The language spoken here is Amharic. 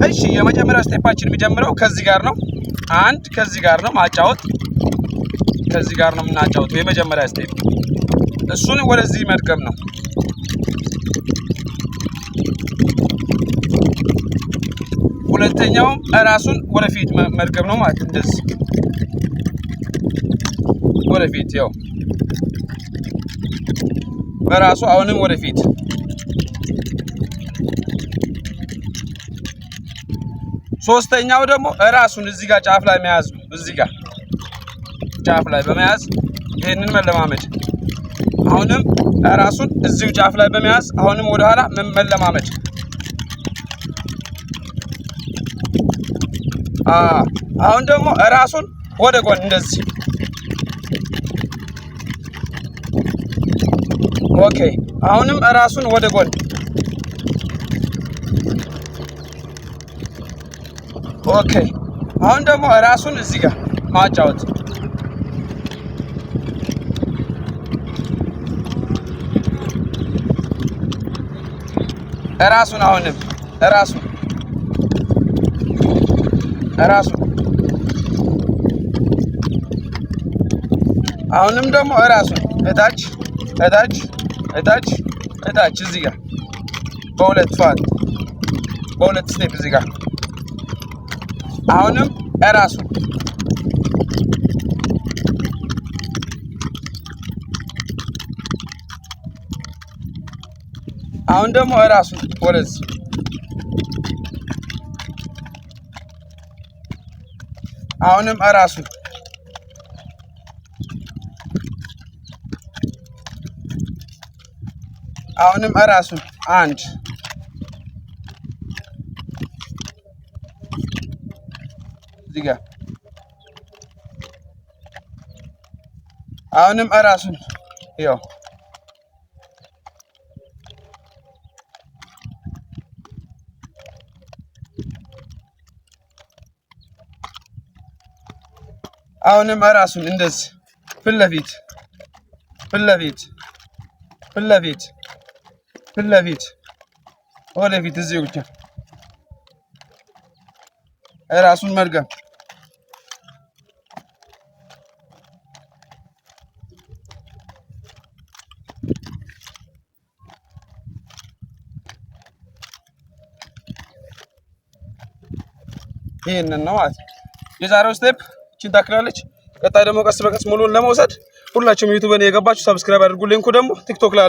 እሺ የመጀመሪያው ስቴፓችን የሚጀምረው ከዚህ ጋር ነው አንድ ከዚህ ጋር ነው ማጫወት ከዚህ ጋር ነው የምናጫወተው የመጀመሪያ ስቴፕ እሱን ወደዚህ መድገም ነው ሁለተኛው ራሱን ወደፊት መድገም ነው ማለት እንደዚህ ወደፊት ያው በራሱ አሁንም ወደፊት ሶስተኛው ደግሞ ራሱን እዚህ ጋር ጫፍ ላይ መያዝ ነው እዚህ ጋር ጫፍ ላይ በመያዝ ይሄንን መለማመድ አሁንም ራሱን እዚሁ ጫፍ ላይ በመያዝ አሁንም ወደ ኋላ መለማመድ አሁን ደግሞ ራሱን ወደ ጎን እንደዚህ ኦኬ አሁንም ራሱን ወደ ጎን ኦኬ አሁን ደግሞ ራሱን እዚህ ጋር ማጫወት ራሱን አሁንም ራሱን አሁንም ደግሞ ራሱን እታች እዚህ ጋር በሁለት ፋት በሁለት ስቴፕ እዚህ ጋር አሁንም ራሱን አሁን ደግሞ ራሱን ወደዚህ አሁንም ራሱን አሁንም ራሱን አንድ እዚህ ጋር አሁንም ራሱን ያው አሁንም ራሱን እንደዚህ ፊት ለፊት ወደፊት እዚህ ብቻ ራሱን መድገም ይሄንን ነው ማለት የዛሬው ስቴፕ እቺን ታክላለች ቀጣይ ደግሞ ቀስ በቀስ ሙሉን ለመውሰድ ሁላችሁም ዩቲዩብን የገባችሁ ሰብስክራይብ አድርጉ ሊንኩ ደግሞ ቲክቶክ ላይ